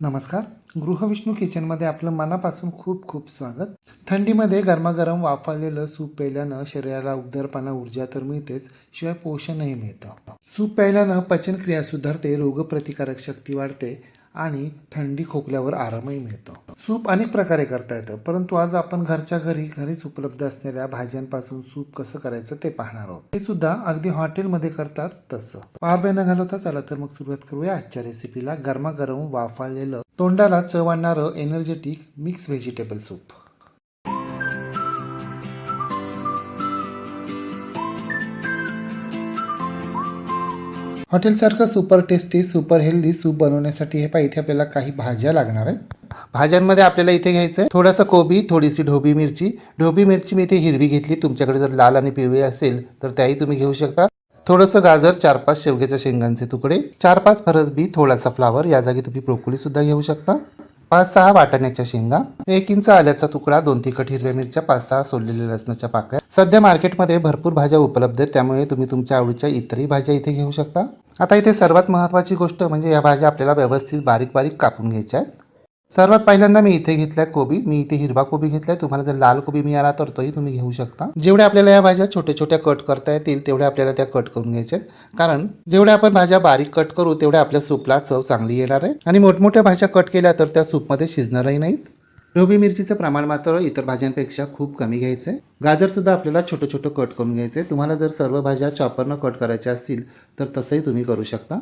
नमस्कार. गृहविष्णू किचनमध्ये आपलं मनापासून खूप खूप स्वागत. थंडीमध्ये गरमागरम वाफाळलेलं सूप प्यायल्यानं शरीराला उबदारपणा ऊर्जा तर मिळतेच, शिवाय पोषणही मिळतं. सूप प्यायल्यानं पचनक्रिया सुधारते, रोगप्रतिकारक शक्ती वाढते आणि थंडी खोकल्यावर आरामही मिळतो. सूप अनेक प्रकारे करता येतं, परंतु आज आपण घरीच उपलब्ध असणाऱ्या भाज्यांपासून सूप कसं करायचं ते पाहणार आहोत. हे सुद्धा अगदी हॉटेलमध्ये करतात तसं. वेळ न घालवता चला तर मग सुरुवात करूया आजच्या रेसिपीला. गरमागरम वाफाळलेलं तोंडाला चव आणणारं एनर्जेटिक मिक्स व्हेजिटेबल सूप. हॉटेलसारखं super tasty super healthy soup बनवण्यासाठी हे इथे आपल्याला काही भाज्या लागणार आहेत. भाज्यांमध्ये आपल्याला इथे घ्यायचं आहे थोडासा कोबी, थोडीशी ढोबी मिरची. ढोबी मिरची मी इथे हिरवी घेतली, तुमच्याकडे जर लाल आणि पिवळी असेल तर त्याही तुम्ही घेऊ शकता. थोडंसं गाजर, 4-5 शेवग्याच्या शेंगांचे तुकडे, 4-5 फरसबी, थोडासा फ्लावर, या जागी तुम्ही ब्रोकोली सुद्धा घेऊ शकता. 5-6 वाटाण्याच्या शेंगा, 1 इंच आल्याचा तुकडा, 2 तिखट हिरव्या मिरच्या, 5-6 सोललेल्या लसणाच्या पाकळ्या. सध्या मार्केटमध्ये भरपूर भाज्या उपलब्ध आहेत, त्यामुळे तुम्ही तुमच्या आवडीच्या इतरही भाज्या इथे घेऊ शकता. आता इथे सर्वात महत्त्वाची गोष्ट म्हणजे या भाज्या आपल्याला व्यवस्थित बारीक बारीक कापून घ्यायच्या आहेत. सर्वात पहिल्यांदा मी इथे घेतलाय कोबी. मी इथे हिरवा कोबी घेतलाय. तुम्हाला जर लाल कोबी मिळाला तर तोही तुम्ही घेऊ शकता. जेवढे आपल्याला या भाज्या छोट्या छोट्या कट करता येतील तेवढ्या आपल्याला त्या कट करून घ्यायच्या आहेत, कारण जेवढ्या आपण भाज्या बारीक कट करू तेवढ्या आपल्या सूपला चव चांगली येणार आहे. आणि मोठमोठ्या भाज्या कट केल्या तर त्या सूपमध्ये शिजणारही नाहीत. ढोबी मिरचीचं प्रमाण मात्र इतर भाज्यांपेक्षा खूप कमी घ्यायचं आहे. गाजर सुद्धा आपल्याला छोटं छोटं कट करून घ्यायचं आहे. तुम्हाला जर सर्व भाज्या चॉपरनं कट करायच्या असतील तर तसंही तुम्ही करू शकता.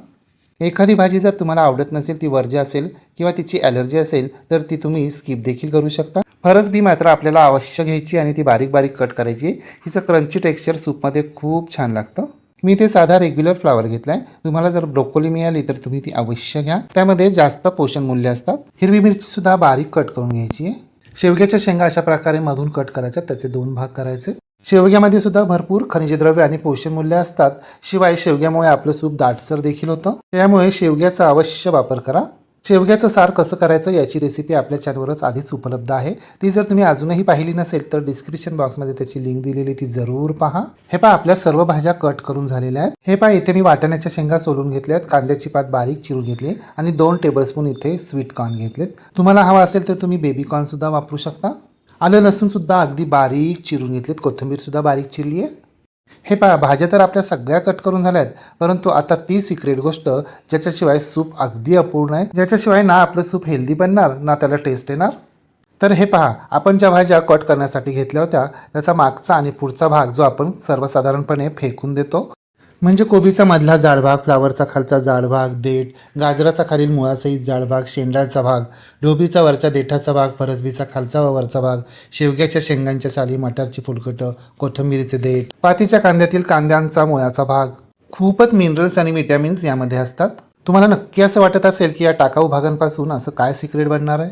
एखादी भाजी जर तुम्हाला आवडत नसेल, ती वर्ज्य असेल किंवा तिची ॲलर्जी असेल तर ती तुम्ही स्किप देखील करू शकता. फरसबी मात्र आपल्याला अवश्य घ्यायची आणि ती बारीक बारीक कट करायची. हिचं क्रंची टेक्स्चर सूपमध्ये खूप छान लागतं. मी इथे साधा रेग्युलर फ्लावर घेतलाय. तुम्हाला जर ब्रोकोली मिळाली तर तुम्ही ती अवश्य घ्या, त्यामध्ये जास्त पोषण मूल्य असतात. हिरवी मिरची सुद्धा बारीक कट करून घ्यायची आहे. शेवग्याच्या शेंगा अशा प्रकारे मधून कट करायच्या, त्याचे 2 भाग करायचे. शेवग्यामध्ये सुद्धा भरपूर खनिज द्रव्य आणि पोषण मूल्य असतात. शिवाय शेवग्यामुळे आपलं सूप दाटसर देखील होतं, त्यामुळे शेवग्याचा अवश्य वापर करा. शेवग्याचं सार कसं करायचं याची रेसिपी आपल्या चॅनलवरच आधीच उपलब्ध आहे. ती जर तुम्ही अजूनही पाहिली नसेल तर डिस्क्रिप्शन बॉक्समध्ये त्याची लिंक दिलेली, ती जरूर पहा. हे पहा, आपल्या सर्व भाज्या कट करून झालेल्या आहेत. हे पहा, इथे मी वाटाण्याच्या शेंगा सोलून घेतल्यात, कांद्याची पात बारीक चिरून घेतली आणि 2 टेबलस्पून इथे स्वीट कॉर्न घेतलेत. तुम्हाला हवा असेल तर तुम्ही बेबी कॉर्न सुद्धा वापरू शकता. आलं लसूण सुद्धा अगदी बारीक चिरून घेतलेत, कोथिंबीर सुद्धा बारीक चिरली आहे. हे पहा, भाज्या तर आपल्या सगळ्या कट करून झाल्या आहेत, परंतु आता ती सिक्रेट गोष्ट ज्याच्याशिवाय सूप अगदी अपूर्ण आहे, ज्याच्याशिवाय ना आपलं सूप हेल्दी बनणार ना त्याला टेस्ट येणार. तर हे पहा, आपण ज्या भाज्या कट करण्यासाठी घेतल्या होत्या त्याचा मागचा आणि पुढचा भाग जो आपण सर्वसाधारणपणे फेकून देतो, म्हणजे कोबीचा मधला जाड भाग, फ्लावरचा खालचा जाड भाग, देठ, गाजराचा खालील मुळासहित जाड भाग, शेंडाचा भाग, ढोबीचा वरचा देठाचा भाग, फरसबीचा खालचा व वरचा भाग, शेवग्याच्या शेंगांच्या साली, मटारची फुलकटं, कोथिंबीरीचे देठ, पातीच्या कांद्यातील कांद्यांचा मुळाचा भाग. खूपच मिनरल्स आणि विटॅमिन्स यामध्ये असतात. तुम्हाला नक्की असं वाटत असेल की या टाकाऊ भागांपासून असं काय सिक्रेट बनणार आहे?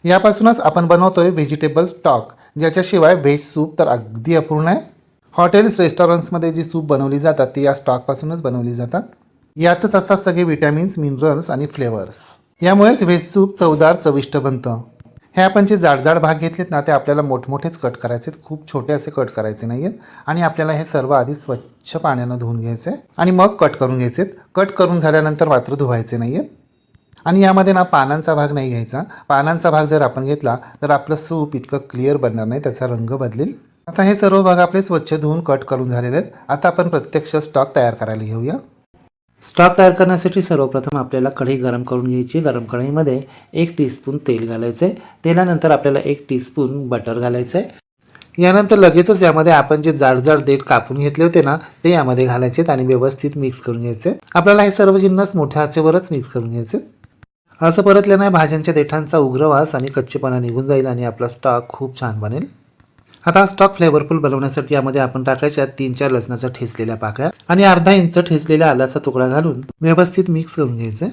यापासूनच आपण बनवतोय व्हेजिटेबल स्टॉक, ज्याच्याशिवाय व्हेज सूप तर अगदी अपूर्ण आहे. हॉटेल्स, रेस्टॉरंट्समध्ये जी सूप बनवली जातात ती या स्टॉकपासूनच बनवली जातात. यातच असतात सगळे विटॅमिन्स, मिनरल्स आणि फ्लेवर्स. यामुळेच व्हेज सूप चवदार, चविष्ट बनतं. हे आपण जे जाड भाग घेतलेत ना, ते आपल्याला मोठमोठेच कट करायचे आहेत, खूप छोटे असे कट करायचे नाही आहेत. आणि आपल्याला हे सर्व आधी स्वच्छ पाण्यानं धुवून घ्यायचे आणि मग कट करून घ्यायचे. कट करून झाल्यानंतर मात्र धुवायचे नाही आहेत. आणि यामध्ये ना पानांचा भाग नाही घ्यायचा. पानांचा भाग जर आपण घेतला तर आपलं सूप इतकं क्लिअर बनणार नाही, त्याचा रंग बदलेल. आता हे सर्व भाग आपले स्वच्छ धुवून कट करून झालेले आहेत. आता आपण प्रत्यक्ष स्टॉक तयार करायला घेऊया. स्टॉक तयार करण्यासाठी सर्वप्रथम आपल्याला कढई गरम करून घ्यायची. गरम कढईमध्ये 1 टीस्पून तेल घालायचं आहे. तेलानंतर आपल्याला 1 टीस्पून बटर घालायचं आहे. यानंतर लगेचच यामध्ये आपण जे जाड देठ कापून घेतले होते ना, ते यामध्ये घालायचे आणि व्यवस्थित मिक्स करून घ्यायचे. आपल्याला हे सर्व जिन्नस मोठ्या आचेवरच मिक्स करून घ्यायचे. असं परतल्याने भाज्यांच्या देठांचा उग्रवास आणि कच्चेपणा निघून जाईल आणि आपला स्टॉक खूप छान बनेल. आता स्टॉक फ्लेवरफुल बनवण्यासाठी यामध्ये आपण टाकायच्या 3-4 लसणाच्या ठेचलेल्या पाकळ्या आणि अर्धा इंच ठेचलेल्या आल्याचा तुकडा घालून व्यवस्थित मिक्स करून घ्यायचं.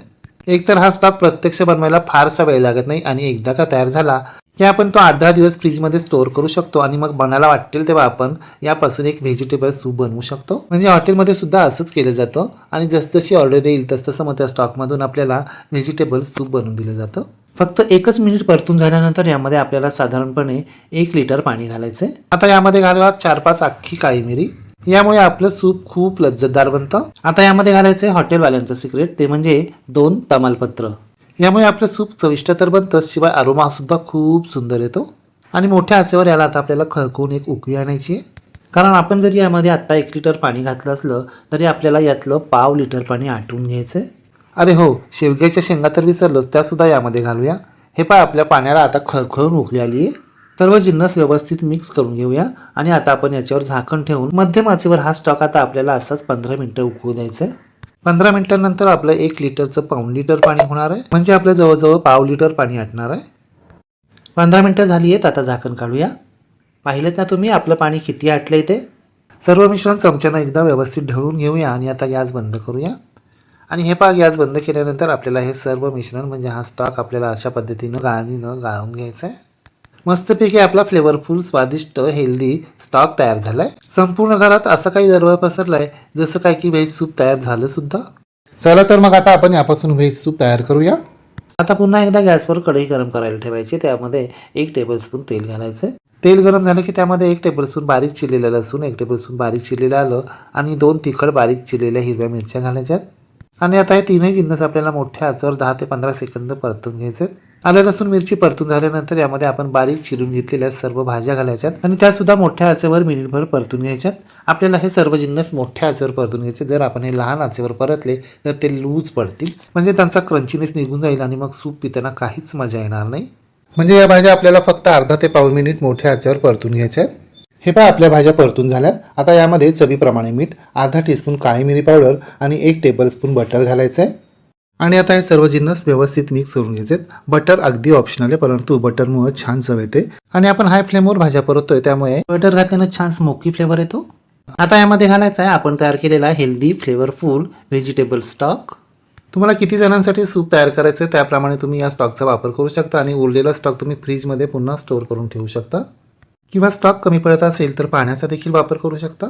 एकतर हा स्टॉक प्रत्यक्ष बनवायला फारसा वेळ लागत नाही आणि एकदा का तयार झाला की आपण तो 8-10 दिवस फ्रीजमध्ये स्टोअर करू शकतो आणि मग बनायला वाटेल तेव्हा आपण यापासून एक व्हेजिटेबल सूप बनवू शकतो. म्हणजे हॉटेलमध्ये सुद्धा असंच केलं जातं आणि जसजशी ऑर्डर येईल तसतसं मग त्या स्टॉकमधून आपल्याला व्हेजिटेबल सूप बनवून दिलं जातं. फक्त 1 मिनिट परतून झाल्यानंतर यामध्ये आपल्याला साधारणपणे 1 लिटर पाणी घालायचं आहे. आता यामध्ये घालूया 4-5 अख्खी काळी मिरी. यामुळे आपलं सूप खूप लज्जतदार बनतं. आता यामध्ये घालायचं आहे हॉटेलवाल्यांचं सिक्रेट, ते म्हणजे 2 तमालपत्र. यामुळे आपलं सूप चविष्ट तर बनतंच, शिवाय अरोमासुद्धा खूप सुंदर येतो. आणि मोठ्या आचेवर याला आता आपल्याला खळकवून एक उकळी आणायची आहे. कारण आपण जरी यामध्ये आत्ता 1 लिटर पाणी घातलं असलं तरी आपल्याला यातलं पाव लिटर पाणी आटवून घ्यायचं आहे. अरे हो, शेवग्याच्या शेंगा तर विसरलोच, त्यासुद्धा यामध्ये घालूया. हे पहा, आपल्या पाण्याला आता खळखळून उकळी आली आहे. सर्व जिन्नस व्यवस्थित मिक्स करून घेऊया आणि आता आपण याच्यावर झाकण ठेवून मध्यम आचेवर हा स्टॉक आता आपल्याला असाच 15 मिनिटं उकळू द्यायचं आहे. 15 मिनिटांनंतर आपलं 1 लिटरचं पाऊण लिटर पाणी होणार आहे, म्हणजे आपलं जवळजवळ पाव लिटर पाणी आटणार आहे. 15 मिनिटं झाली आहेत, आता झाकण काढूया. पाहिलेत ना तुम्ही आपलं पाणी किती आटलंय ते. सर्व मिश्रण चमच्यानं एकदा व्यवस्थित ढवळून घेऊया आणि आता गॅस बंद करूया. आणि हे पहा, गॅस बंद केल्यानंतर आपल्याला हे सर्व मिश्रण म्हणजे हा स्टॉक आपल्याला अशा पद्धतीनं गाळणीनं गाळून घ्यायचं आहे. मस्तपैकी आपला फ्लेवरफुल, स्वादिष्ट, हेल्दी स्टॉक तयार झालाय. संपूर्ण घरात असं काही दरवळ पसरलाय जसं काय की व्हेज सूप तयार झालं सुद्धा. चला तर मग आता आपण यापासून व्हेज सूप तयार करूया. आता पुन्हा एकदा गॅसवर कढई गरम करायला ठेवायची. त्यामध्ये 1 टेबलस्पून तेल घालायचं. तेल गरम झालं की त्यामध्ये 1 टेबलस्पून बारीक चिरलेलं लसूण, 1 टेबलस्पून बारीक चिरलेलं आलं आणि 2 तिखट बारीक चिरलेल्या हिरव्या मिरच्या घालायच्यात. आणि आता हे तीनही जिन्नस आपल्याला मोठ्या आचेवर 10 ते 15 सेकंद परतून घ्यायचे. आलं लसूण मिरची परतून झाल्यानंतर यामध्ये आपण बारीक चिरून घेतलेल्या सर्व भाज्या घालायच्यात आणि त्यासुद्धा मोठ्या आचेवर मिनिटभर परतून घ्यायच्यात. आपल्याला हे सर्व जिन्नस मोठ्या आचेवर परतून घ्यायचे. जर आपण हे लहान आचेवर परतले तर ते लूज पडतील, म्हणजे त्यांचा क्रंचीनेस निघून जाईल आणि मग सूप पिताना काहीच मजा येणार नाही. म्हणजे या भाज्या आपल्याला फक्त अर्धा ते पाऊण मिनिट मोठ्या आचेवर परतून घ्यायच्या आहेत. हे पहा, आपल्या भाज्या परतून झाल्या. आता यामध्ये चवीप्रमाणे मीठ, अर्धा टीस्पून काळी मिरी पावडर आणि 1 टेबलस्पून बटर घालायचं आहे. आणि आता हे सर्व जिन्नस व्यवस्थित मिक्स करून घ्यायचे. बटर अगदी ऑप्शनल आहे, परंतु बटरमुळे छान चव येते. आणि आपण हाय फ्लेमवर भाज्या परततोय त्यामुळे बटर घातल्यानं छान स्मोकी फ्लेवर येतो. आता यामध्ये घालायचा आहे आपण तयार केलेला हेल्दी फ्लेवरफुल व्हेजिटेबल स्टॉक. तुम्हाला किती जणांसाठी सूप तयार करायचं आहे त्याप्रमाणे तुम्ही या स्टॉकचा वापर करू शकता आणि उरलेला स्टॉक तुम्ही फ्रीजमध्ये पुन्हा स्टोअर करून ठेवू शकता, किंवा स्टॉक कमी पडत असेल तर पाण्याचा देखील वापर करू शकता.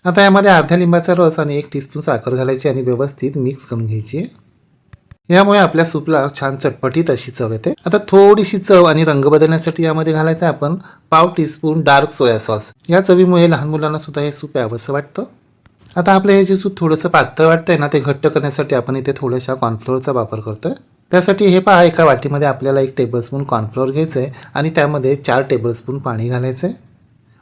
आता यामध्ये अर्ध्या लिंबाचा रस आणि 1 टीस्पून साखर घालायची आणि व्यवस्थित मिक्स करून घ्यायची. यामुळे आपल्या सूपला छान चटपटीत अशी चव येते. आता थोडीशी चव आणि रंग बदलण्यासाठी यामध्ये घालायचं आहे आपण पाव टीस्पून डार्क सोया सॉस. या चवीमुळे लहान मुलांना सुद्धा हे सूप यावंसं वाटतं. आता आपलं हे जे सूप थोडंसं पातळ वाटतंय ना, ते घट्ट करण्यासाठी आपण इथे थोड्याशा कॉर्नफ्लोअरचा वापर करतोय. त्यासाठी हे पहा, एका वाटीमध्ये आपल्याला 1 टेबलस्पून कॉर्नफ्लोअर घ्यायचं आहे आणि त्यामध्ये 4 टेबलस्पून पाणी घालायचं आहे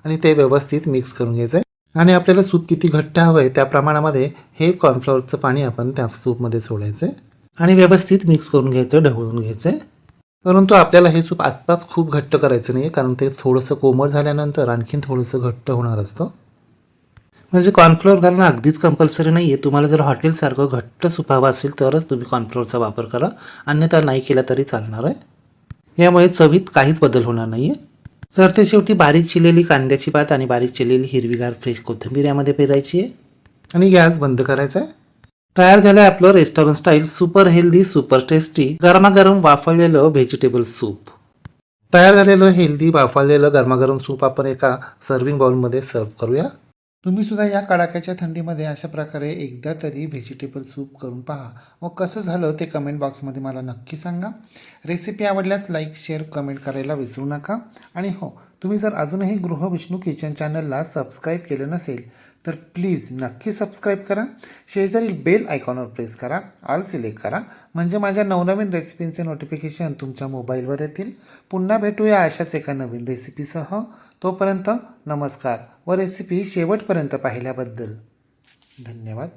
आणि ते व्यवस्थित मिक्स करून घ्यायचं आहे. आणि आपल्याला सूप किती घट्ट हवं आहे त्या प्रमाणामध्ये हे कॉर्नफ्लोअरचं पाणी आपण त्या सूपमध्ये सोडायचं आहे आणि व्यवस्थित मिक्स करून घ्यायचं, ढवळून घ्यायचं आहे. परंतु आपल्याला हे सूप आत्ताच खूप घट्ट करायचं नाही आहे, कारण ते थोडंसं कोमट झाल्यानंतर आणखीन थोडंसं घट्ट होणार असतं. म्हणजे कॉर्नफ्लोअर घालणं अगदीच कंपल्सरी नाही आहे. तुम्हाला जर हॉटेलसारखं घट्ट सूप हवं असेल तरच तुम्ही कॉर्नफ्लोअरचा वापर करा, अन्यथा नाही केला तरी चालणार आहे. यामुळे चवीत काहीच बदल होणार नाही आहे. सरते शेवटी बारीक चिरलेली कांद्याची पात आणि बारीक चिरलेली हिरवीगार फ्रेश कोथिंबीर यामध्ये पेरायची आहे आणि गॅस बंद करायचा आहे. तयार झालं आहे आपलं restaurant style super healthy, super tasty गरमागरम वाफळलेलं व्हेजिटेबल सूप. तयार झालेलं हेल्दी वाफळलेलं गरमागरम सूप आपण एका सर्विंग बाउलमध्ये सर्व करूया. तुम्ही सुद्धा या कडाक्याच्या थंडीमध्ये अशा प्रकारे एकदा तरी व्हेजिटेबल सूप करून पहा. मग कसं झालं ते कमेंट बॉक्समध्ये मला नक्की सांगा. रेसिपी आवडल्यास लाईक, शेअर, कमेंट करायला विसरू नका. आणि हो, तुम्ही जर अजूनही गृहविष्णू किचन चॅनलला सबस्क्राईब केलं नसेल तर प्लीज नक्की सबस्क्राईब करा. शेजारील बेल आयकॉनवर प्रेस करा, ऑल सिलेक्ट करा, म्हणजे माझ्या नवनवीन रेसिपींचे नोटिफिकेशन तुमच्या मोबाईलवर येतील. पुन्हा भेटूया अशाच एका नवीन रेसिपीसह. तोपर्यंत नमस्कार व रेसिपी शेवटपर्यंत पाहिल्याबद्दल धन्यवाद.